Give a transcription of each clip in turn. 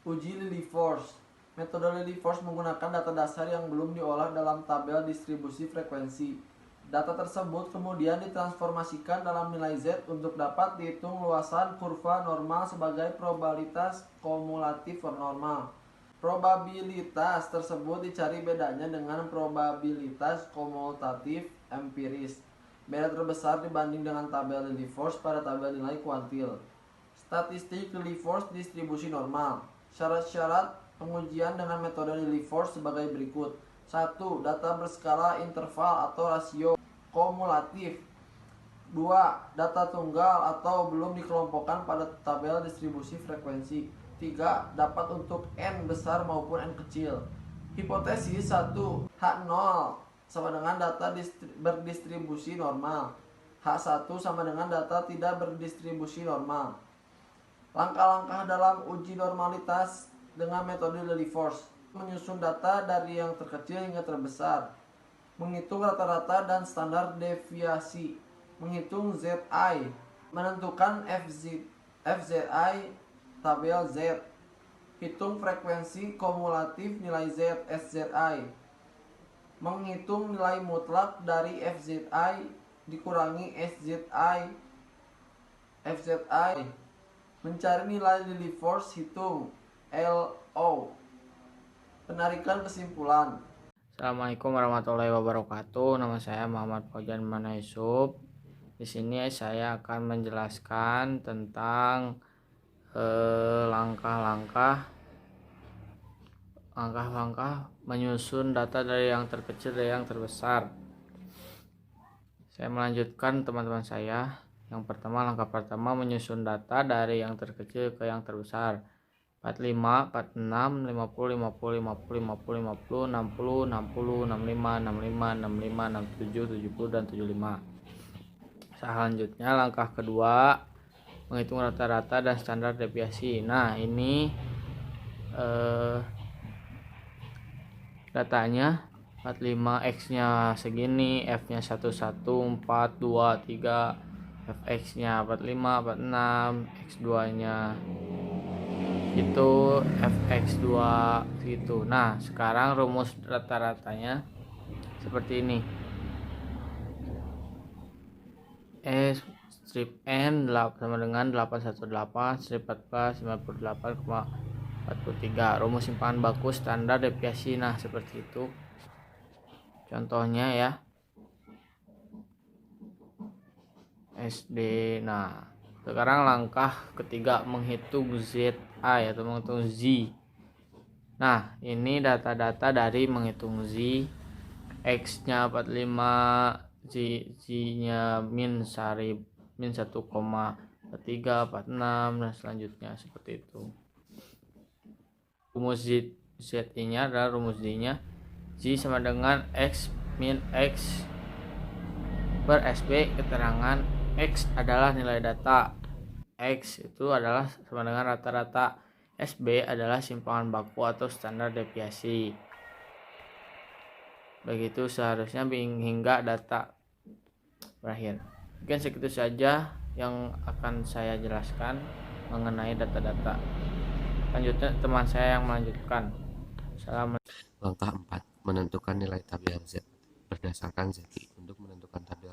Uji Lilly Force. Metode Lilly Force menggunakan data dasar yang belum diolah dalam tabel distribusi frekuensi. Data tersebut kemudian ditransformasikan dalam nilai Z untuk dapat dihitung luasan kurva normal sebagai probabilitas kumulatif normal. Probabilitas tersebut dicari bedanya dengan probabilitas kumulatif empiris. Beda terbesar dibanding dengan tabel Lilly Force pada tabel nilai kuantil. Statistik Lilly Force distribusi normal. Syarat-syarat pengujian dengan metode Lilly Force sebagai berikut. 1. Data berskala interval atau rasio kumulatif. 2. Data tunggal atau belum dikelompokkan pada tabel distribusi frekuensi. 3. Dapat untuk N besar maupun N kecil. Hipotesis 1. H0 sama dengan data berdistribusi normal. H1 sama dengan data tidak berdistribusi normal. Langkah-langkah dalam uji normalitas dengan metode Lilly Force. Menyusun data dari yang terkecil hingga terbesar. Menghitung rata-rata dan standar deviasi. Menghitung ZI. Menentukan FZI tabel Z. Hitung frekuensi kumulatif nilai Z SZI. Menghitung nilai mutlak dari FZI dikurangi SZI FZI. Mencari nilai Lilly Force, hitung LO. Penarikan kesimpulan. Assalamualaikum warahmatullahi wabarakatuh. Nama saya Muhammad Fauzan Manaisub. Di sini saya akan menjelaskan tentang langkah-langkah menyusun data dari yang terkecil dari yang terbesar. Saya melanjutkan teman-teman saya. Yang pertama, langkah pertama menyusun data dari yang terkecil ke yang terbesar. 45, 46, 50, 50, 50, 50, 50, 60, 60, 65, 65, 65, 67, 70, dan 75. Selanjutnya, langkah kedua menghitung rata-rata dan standar deviasi. Nah, ini datanya 45, X-nya segini, F-nya 11, 4, 2, 3, Fx-nya 45, 46, X2-nya itu Fx2 gitu. Nah, sekarang rumus rata-ratanya seperti ini. Strip N sama dengan 818 strip 14 98,43. Rumus simpangan baku standar deviasi. Nah, seperti itu contohnya ya. SD. Nah, sekarang langkah ketiga menghitung ZI atau menghitung Z. Nah, ini data-data dari menghitung Z. X-nya 45, Z-nya min 1,3, 46, dan selanjutnya seperti itu. Rumus ZI-nya adalah rumus Z-nya. Z sama dengan X min X per SB, keterangan X adalah nilai data, X itu adalah sama dengan rata-rata, SB adalah simpangan baku atau standar deviasi. Begitu seharusnya hingga data berakhir. Mungkin segitu saja yang akan saya jelaskan mengenai data-data. Lanjutnya teman saya yang melanjutkan. Langkah 4. Menentukan nilai tabel Z berdasarkan ZI. Untuk menentukan tabel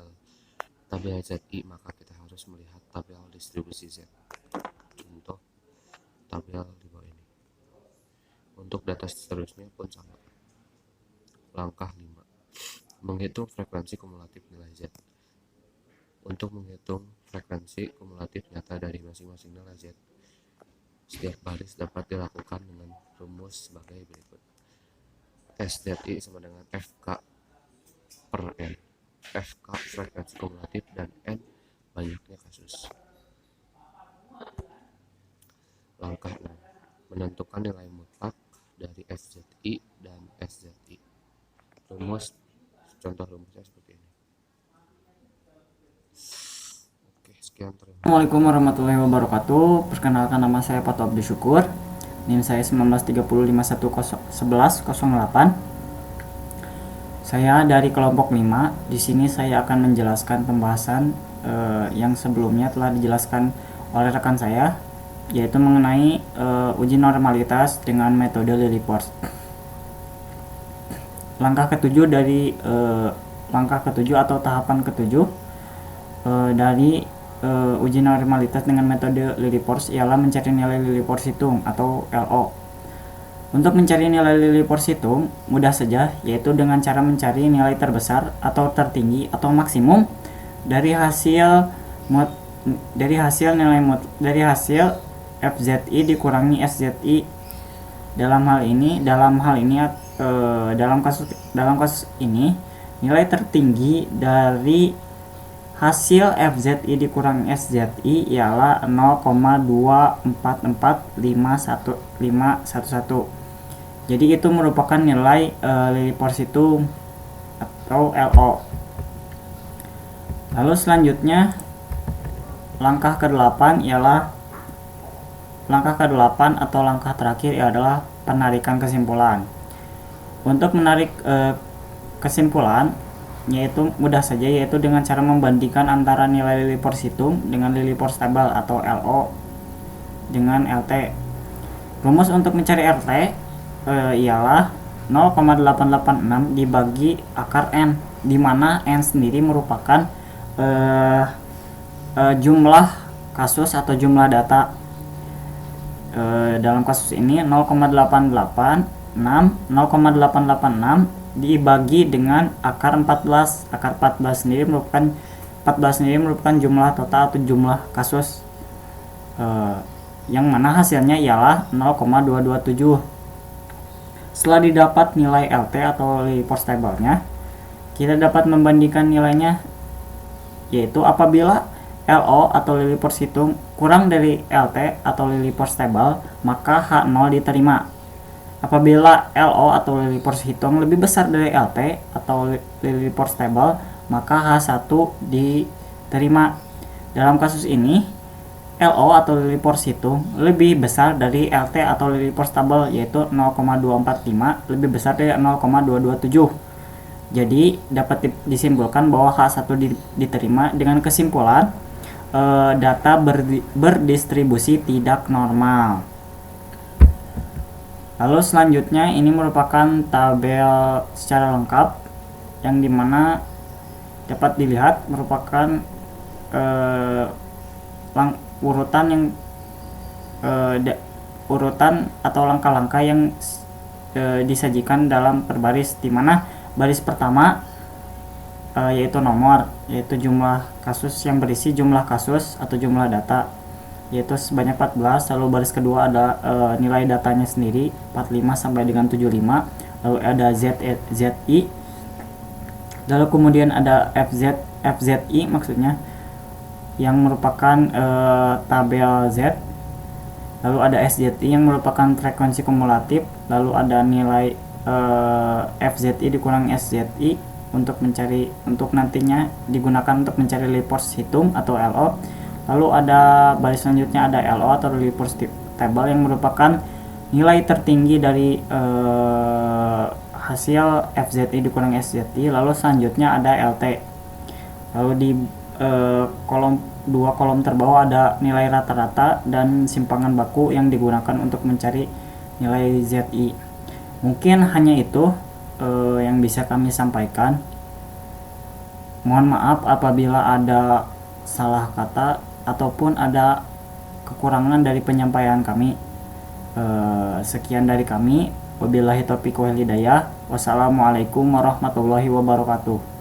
ZI, maka kita harus melihat tabel distribusi Z. Contoh tabel di bawah ini. Untuk data seterusnya pun sama. Langkah 5. Menghitung frekuensi kumulatif nilai Z. Untuk menghitung frekuensi kumulatif nyata dari masing-masing nilai Z, setiap baris dapat dilakukan dengan rumus sebagai berikut. SZI sama dengan FK per N. FK frekuensi kumulatif dan N banyaknya kasus. Langkah 6. Menentukan nilai mutlak dari FZI dan SZI. Contoh rumusnya seperti ini. Oke, sekian, terima kasih. Assalamualaikum warahmatullahi wabarakatuh. Perkenalkan, nama saya Pato Abdi Syukur. NIM saya 1930511108. Saya dari kelompok 5. Di sini saya akan menjelaskan pembahasan yang sebelumnya telah dijelaskan oleh rekan saya. yaitu mengenai uji normalitas dengan metode LiLiPorse. Langkah ketujuh atau tahapan ketujuh dari uji normalitas dengan metode LiLiPorse ialah mencari nilai LiLiPorse hitung atau LO. Untuk mencari nilai LiLiPorse hitung mudah saja, yaitu dengan cara mencari nilai terbesar atau tertinggi atau maksimum dari hasil FZI dikurangi SZI. Dalam kasus ini nilai tertinggi dari hasil FZI dikurangi SZI ialah 0,244511. Jadi itu merupakan nilai LiLiPorse hitung atau LO. Lalu selanjutnya langkah ke-8 atau langkah terakhir adalah penarikan kesimpulan. Untuk menarik kesimpulan yaitu mudah saja, yaitu dengan cara membandingkan antara nilai LiLiPorse hitung dengan LiLiPorse tabel atau LO dengan LT. Rumus untuk mencari LT ialah 0,886 dibagi akar N, di mana N sendiri merupakan jumlah kasus atau jumlah data. Dalam kasus ini 0,886 dibagi dengan akar 14. Akar 14 sendiri merupakan jumlah total atau jumlah kasus, yang mana hasilnya ialah 0,227. Setelah didapat nilai LT atau LiLiPorse tabelnya, kita dapat membandingkan nilainya, yaitu apabila LO atau LiLiPorse hitung kurang dari LT atau LiLiPorse tabel, maka H0 diterima. Apabila LO atau LiLiPorse hitung lebih besar dari LT atau LiLiPorse tabel, maka H1 diterima. Dalam kasus ini LO atau LiLiPorse hitung lebih besar dari LT atau LiLiPorse tabel, yaitu 0,245 lebih besar dari 0,227. Jadi dapat disimpulkan bahwa H1 diterima dengan kesimpulan data berdistribusi tidak normal. Lalu selanjutnya ini merupakan tabel secara lengkap yang dimana dapat dilihat merupakan urutan atau langkah-langkah yang disajikan dalam per baris, di mana baris pertama yaitu nomor, yaitu jumlah kasus yang berisi jumlah kasus atau jumlah data, yaitu sebanyak 14. Lalu baris kedua ada nilai datanya sendiri 45 sampai dengan 75. Lalu ada ZI. Lalu kemudian ada FZI maksudnya, yang merupakan tabel Z. Lalu ada SZI yang merupakan frekuensi kumulatif. Lalu ada nilai FZI dikurang SZI untuk nantinya digunakan untuk mencari LiLiPorse hitung atau LO. Lalu ada baris selanjutnya ada LO atau LiLiPorse table yang merupakan nilai tertinggi dari hasil FZI dikurang SZI. Lalu selanjutnya ada LT. Lalu di dua kolom terbawah ada nilai rata-rata dan simpangan baku yang digunakan untuk mencari nilai ZI. Mungkin hanya itu yang bisa kami sampaikan. Mohon maaf apabila ada salah kata ataupun ada kekurangan dari penyampaian kami. Sekian dari kami. Wabillahi taufiq wal hidayah. Wassalamualaikum warahmatullahi wabarakatuh.